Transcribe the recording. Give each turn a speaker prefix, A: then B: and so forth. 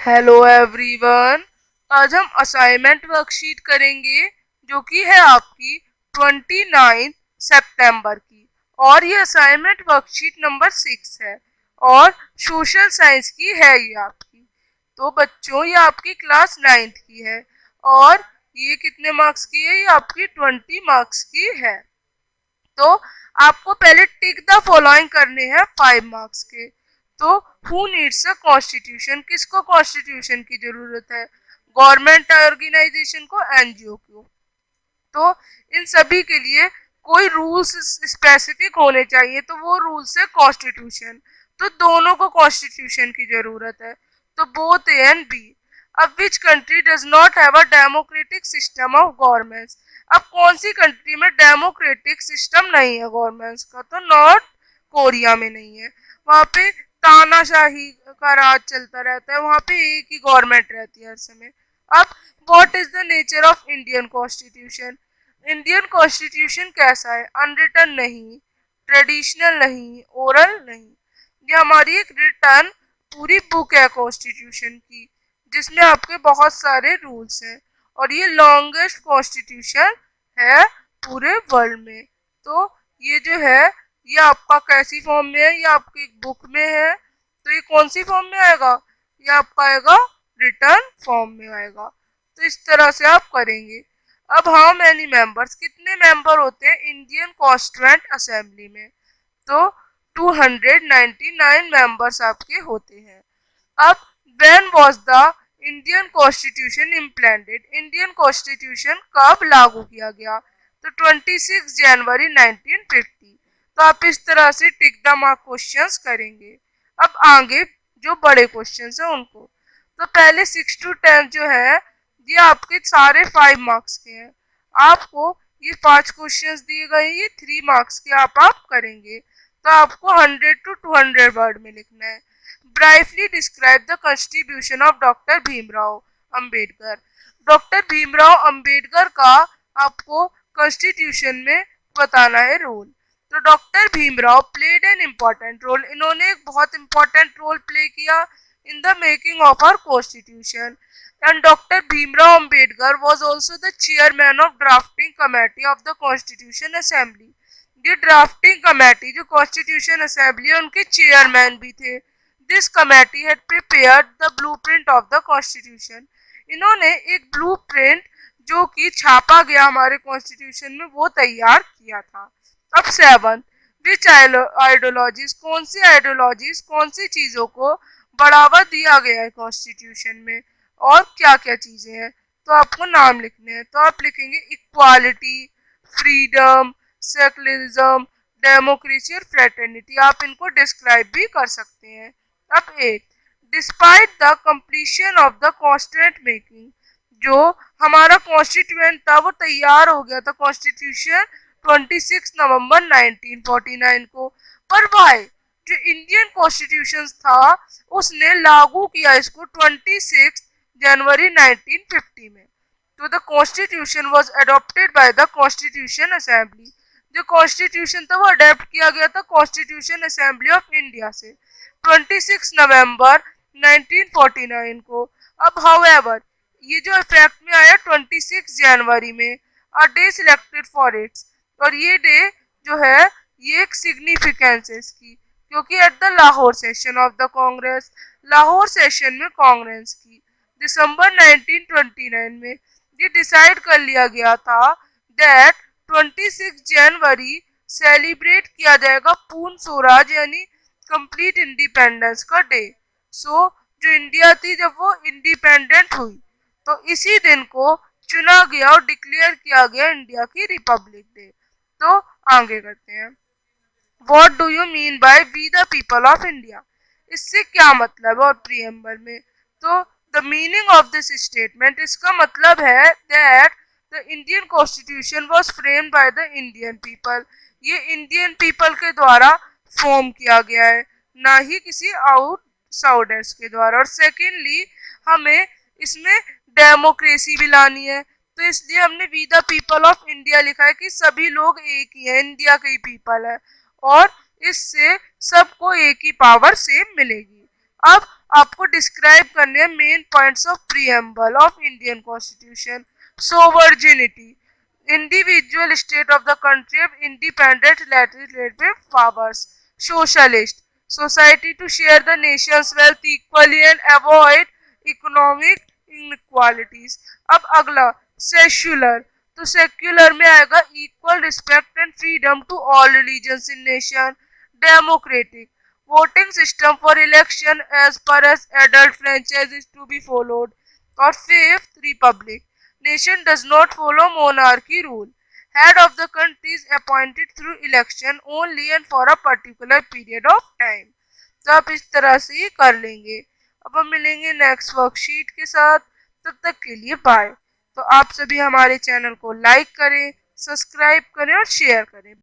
A: Hello everyone. आज हम assignment worksheet करेंगे जो कि है आपकी 29 सितंबर की। और ये असाइनमेंट वर्कशीट नंबर 6 है और सोशल साइंस की है ये आपकी। तो बच्चों ये आपकी क्लास 9th की है और ये कितने मार्क्स की है? ये आपकी 20 मार्क्स की है। तो आपको पहले टिक द फॉलोइंग करने हैं 5 मार्क्स के। तो हु नीड्स अ कॉन्स्टिट्यूशन, किसको कॉन्स्टिट्यूशन की जरूरत है? गवर्नमेंट ऑर्गेनाइजेशन को, एनजीओ को। तो इन सभी के लिए कोई रूल्स स्पेसिफिक होने चाहिए, तो वो रूल्स है कॉन्स्टिट्यूशन। तो दोनों को कॉन्स्टिट्यूशन की जरूरत है। तो बोथ ए एंड बी। अब which country does not have a democratic system of governments? अब कौन सी कंट्री में डेमोक्रेटिक सिस्टम नहीं है गवर्नमेंट्स का? तो नॉर्थ कोरिया में नहीं है। वहां पे तानाशाही का राज चलता रहता है, वहां पे एक ही गवर्नमेंट रहती है हर समय। अब what is the nature of Indian constitution? Indian constitution कैसा है? अनरिटन नहीं, ट्रेडिशनल नहीं, ओरल नहीं। ये हमारी एक रिटर्न पूरी बुक है कॉन्स्टिट्यूशन की, जिसमें आपके बहुत सारे रूल्स हैं और ये लॉन्गेस्ट कॉन्स्टिट्यूशन है पूरे वर्ल्ड में। तो ये जो है ये आपका कैसी फॉर्म में है? ये आपकी एक बुक में है। तो ये कौन सी फॉर्म में आएगा? ये आपका आएगा रिटर्न फॉर्म में आएगा। तो इस तरह से आप करेंगे। अब हाउ मैनी मेंबर्स, कितने मेंबर होते हैं इंडियन कॉन्स्टिट्यूएंट असेंबली में? तो 299 मेंबर्स आपके होते हैं। अब when was the Indian constitution इम्प्लेंटेड? Indian constitution कब लागू किया गया? तो 26 जनवरी 1950। तो आप इस तरह से टिक द मार्क क्वेश्चंस करेंगे। अब आगे जो बड़े क्वेश्चंस हैं उनको, तो पहले 6 to 10 जो है ये आपके सारे 5 मार्क्स के हैं। आपको ये 5 क्वेश्चंस दिए गए, ये 3 मार्क्स के आप करेंगे। तो आपको 100 to 200 वर्ड में लिखना है। Brightly describe the constitution of doctor Bhimrao Ambedkar. Doctor Bhimrao Ambedkar का आपको कॉन्स्टिट्यूशन में बताना है रोल। तो doctor Bhimrao played an important role, इन्होंने एक बहुत इंपॉर्टेंट रोल प्ले किया in the making of our constitution. And Dr. Bhimrao Ambedkar was also the chairman of drafting committee of the Constitution Assembly. ये drafting committee जो constitution assembly है उनके chairman भी थे। This committee had prepared the blueprint of the constitution. इन्होंने एक blueprint जो कि छापा गया हमारे कॉन्स्टिट्यूशन में वो तैयार किया था। अब 7 विच आइडियोलॉजीज, कौन सी आइडियोलॉजीज, कौन सी चीजों को बढ़ावा दिया गया है कॉन्स्टिट्यूशन में और क्या क्या चीजें हैं? तो आपको नाम लिखने हैं। तो आप लिखेंगे इक्वालिटी, फ्रीडम, सेकुलरिज्म, डेमोक्रेसी और फ्रेटर्निटी। आप इनको डिस्क्राइब भी कर सकते हैं। अब 8 despite the completion of the constituent making, जो हमारा कॉन्स्टिट्यूएंट था वो तैयार हो गया था कॉन्स्टिट्यूशन 26 नवंबर 1949 को। पर वाई? जो इंडियन कॉन्स्टिट्यूशन था उसने लागू किया इसको 26 जनवरी 1950 में। तो the constitution was adopted by the constitution assembly. जो कॉन्स्टिट्यूशन था वो अडेप्ट किया गया था कॉन्स्टिट्यूशन असेंबली ऑफ इंडिया से 26 नवंबर 1949 को। अब हाउएवर ये जो इफेक्ट में आया 26 जनवरी में, a day selected for its, और ये डे जो है ये एक सिग्निफिकेंस है इसकी, क्योंकि at the Lahore session of the Congress, Lahore session में कांग्रेस की दिसंबर 1929 में ये डिसाइड कर लिया गया था दैट 26 जनवरी सेलिब्रेट किया जाएगा पूर्ण स्वराज यानी कंप्लीट इंडिपेंडेंस का डे। सो जो इंडिया थी जब वो इंडिपेंडेंट हुई तो इसी दिन को चुना गया और डिक्लेयर किया गया इंडिया की रिपब्लिक डे। तो आगे करते हैं। What do you mean by we the people of India? इससे क्या मतलब है? और प्रीएम्बल में तो the meaning of this statement, इसका मतलब है that the Indian constitution was framed by the Indian people. ये इंडियन पीपल के द्वारा फॉर्म किया गया है, ना ही किसी आउटसाइडर्स के द्वारा। और सेकेंडली हमें इसमें डेमोक्रेसी भी लानी है, तो इसलिए हमने we the people of India लिखा है कि सभी लोग एक ही है, इंडिया के ही पीपल है और इससे सबको एक ही पावर सेम मिलेगी। अब आपको डिस्क्राइब करने हैं main points of preamble of Indian constitution. Sovereignty, individual state of the country of independent legislative powers. Socialist, society to share the nation's wealth equally and avoid economic inequalities. अब अगला secular, तो secular में आएगा equal respect and freedom to all religions in nation. Democratic, voting system for election as per age adult franchise is to be followed. और fifth republic, nation does not follow monarchy rule. Head of the country is appointed through election only and for a particular period of time. तो आप इस तरह से ये कर लेंगे। अब हम मिलेंगे नेक्स्ट वर्कशीट के साथ, तब तक के लिए बाय। तो आप सभी हमारे चैनल को लाइक करें, सब्सक्राइब करें और शेयर करें।